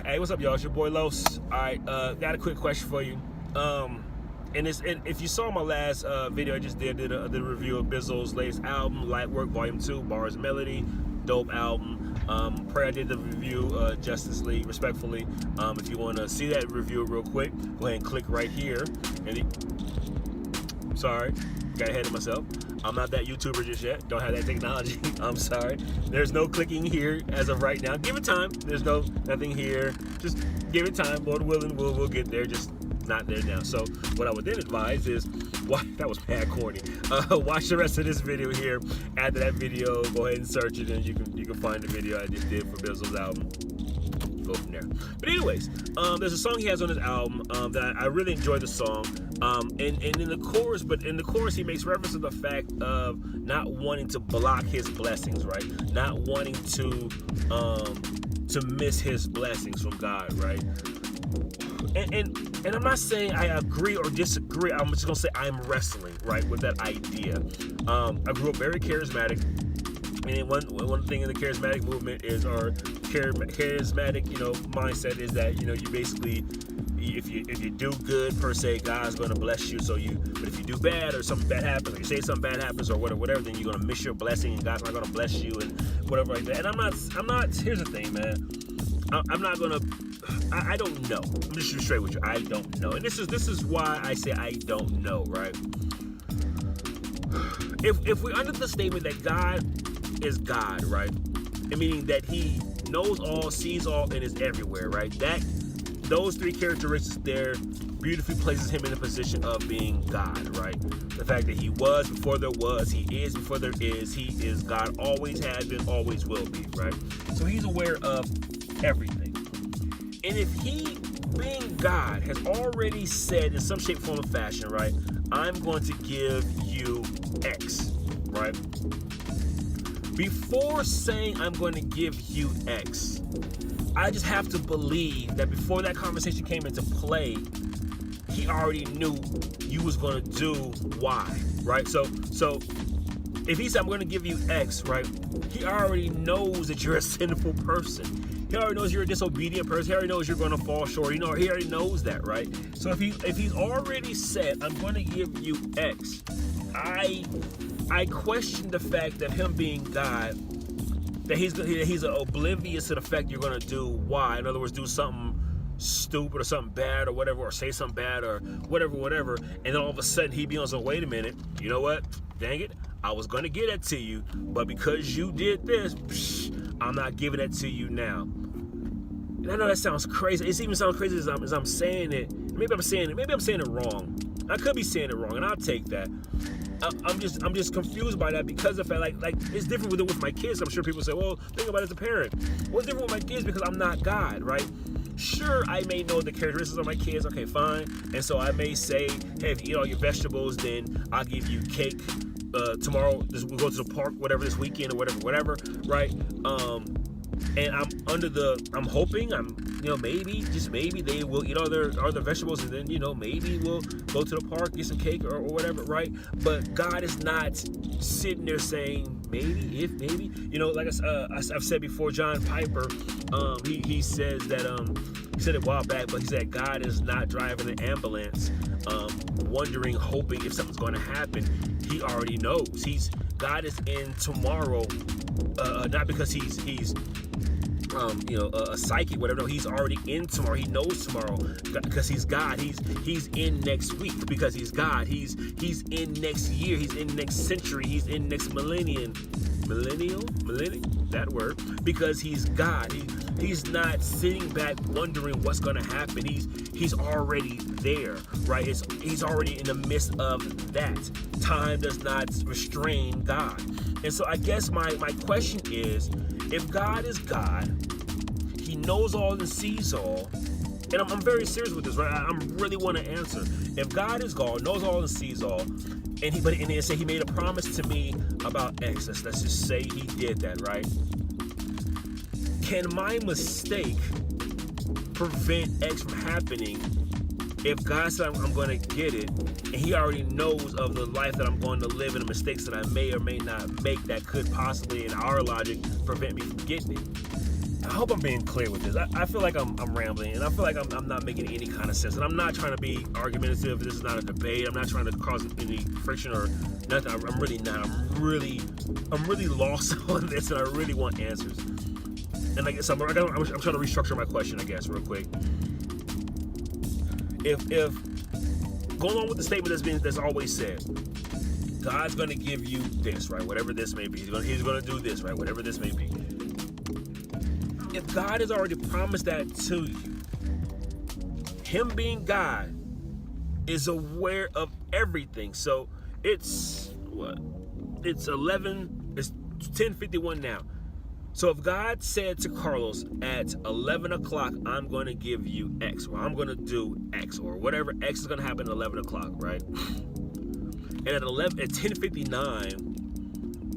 Hey, what's up, y'all? It's your boy Los. All right, got a quick question for you. And if you saw my last video I just did a review of Bizzle's latest album, Lightwork Volume 2, Bars and Melody, dope album. Pray I did the review Justice League, respectfully. If you want to see that review real quick, go ahead and click right here. Sorry, got ahead of myself. I'm not that YouTuber just yet. Don't have that technology. I'm sorry. There's no clicking here as of right now. Give it time. There's nothing here. Just give it time. Lord willing, we'll get there. Just not there now. So what I would then advise is, that was mad corny. Watch the rest of this video here. After that video, go ahead and search it, and you can find the video I just did for Bizzle's album. Go from there. But anyways, there's a song he has on his album that I really enjoy the song. And in the chorus, he makes reference to the fact of not wanting to block his blessings, right? Not wanting to miss his blessings from God, right? And I'm not saying I agree or disagree. I'm just gonna say I'm wrestling, right, with that idea. I grew up very charismatic. And one thing in the charismatic movement is, or charismatic, mindset is that, you basically, if you do good per se, God's going to bless you. But if you do bad, or something bad happens, or you say something bad happens, or whatever, then you're going to miss your blessing, and God's not going to bless you, and whatever like that. And I'm not. Here's the thing, man. I'm not going to. I don't know. I'm just straight with you. I don't know. And this is why I say I don't know, right? If we're under the statement that God is God, right? And meaning that he knows all, sees all, and is everywhere, right? Those three characteristics there beautifully places him in a position of being God, right? The fact that he was before there was, he is before there is, he is God, always has been, always will be, right? So he's aware of everything. And if he, being God, has already said in some shape, form, or fashion, right, I'm going to give you X, right? Before saying I'm going to give you X, I just have to believe that before that conversation came into play, he already knew you was going to do Y, right? So if he said I'm going to give you X, right, he already knows that you're a sinful person. He already knows you're a disobedient person. He already knows you're going to fall short. He already knows that, right? So if he's already said I'm going to give you X, I question the fact that him being God, that he's oblivious to the fact you're going to do Y. In other words, do something stupid or something bad or whatever, or say something bad or whatever, and then all of a sudden he be on some, wait a minute, you know what? Dang it, I was going to get that to you, but because you did this, I'm not giving that to you now. And I know that sounds crazy. It even sounds crazy as I'm saying it. Maybe I'm saying it wrong. I could be saying it wrong, and I'll take that. I'm just confused by that, because of the fact, like it's different with my kids. I'm sure people say, well, think about it as a parent. What's different with my kids? Because I'm not God, right? Sure, I may know the characteristics of my kids. Okay, fine. And so I may say, hey, if you eat all your vegetables, then I'll give you cake tomorrow. We'll go to the park, whatever, this weekend or whatever, right? And I'm hoping, maybe, just maybe they will eat all their vegetables, and then, maybe we'll go to the park, get some cake or whatever, right? But God is not sitting there saying, maybe, like I've said before, John Piper, he says that, he said it a while back, but he said God is not driving an ambulance, wondering, hoping if something's going to happen. He already knows. God is in tomorrow, not because he's a psychic, whatever. No, he's already in tomorrow. He knows tomorrow because he's God. He's in next week because he's God. He's in next year. He's in next century. He's in next millennium, that word, because he's God. He's not sitting back wondering what's going to happen. He's already there, right? He's already in the midst of that. Time does not restrain God. And so I guess my question is, if God is God, he knows all and sees all, and I'm very serious with this, right? I really want to answer. If God is God, knows all and sees all, and he say he made a promise to me about X, let's just say he did that, right? Can my mistake prevent X from happening if God said I'm going to get it, and he already knows of the life that I'm going to live and the mistakes that I may or may not make that could possibly, in our logic, prevent me from getting it? I hope I'm being clear with this. I feel like I'm rambling, and I feel like I'm not making any kind of sense. And I'm not trying to be argumentative. This is not a debate. I'm not trying to cause any friction or nothing. I'm really not. I'm really lost on this, and I really want answers. And I guess I'm trying to restructure my question, I guess, real quick. If going on with the statement that's always said, God's going to give you this, right? Whatever this may be. He's going to do this, right? Whatever this may be. If God has already promised that to you, him being God is aware of everything. So it's what? It's 10:51 now. So if God said to Carlos at 11 o'clock, I'm going to give you X, or I'm going to do X, or whatever X is going to happen at 11 o'clock, right? And at 10:59,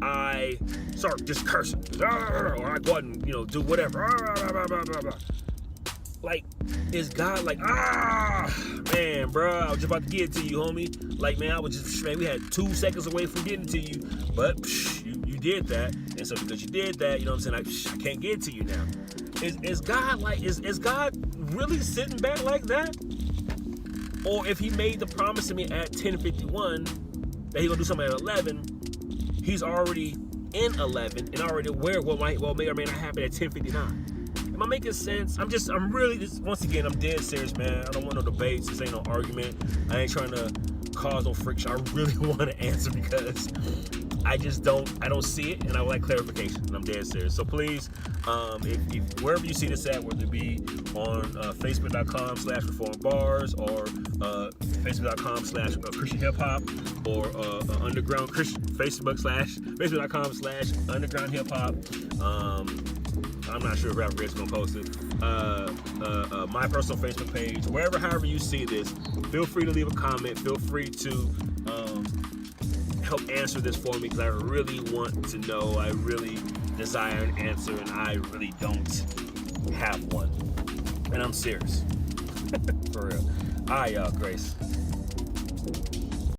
I start just cursing, or I go out and do whatever. Like, is God like, man, bro, I was just about to get it to you, homie. Like, man, we had 2 seconds away from getting it to you, but you did that, and so because you did that, you know what I'm saying, I can't get it to you now. Is God like, is God really sitting back like that? Or if he made the promise to me at 10:51 that he's gonna do something at 11, he's already in 11 and already aware what may or may not happen at 10:59. Am I making sense? I'm really once again, I'm dead serious, man. I don't want no debates. This ain't no argument. I ain't trying to cause no friction. I really want to answer because I don't see it, and I would like clarification, and I'm dead serious. So please, if wherever you see this at, whether it be on Facebook.com/reformbars or Facebook.com/Christian Hip Hop or Underground Christian Facebook.com/Underground Hip Hop. I'm not sure if Rap Red's gonna post it. My personal Facebook page, however you see this, feel free to leave a comment. Feel free to help answer this for me because I really want to know. I really desire an answer, and I really don't have one. And I'm serious. For real. All right, y'all. Grace.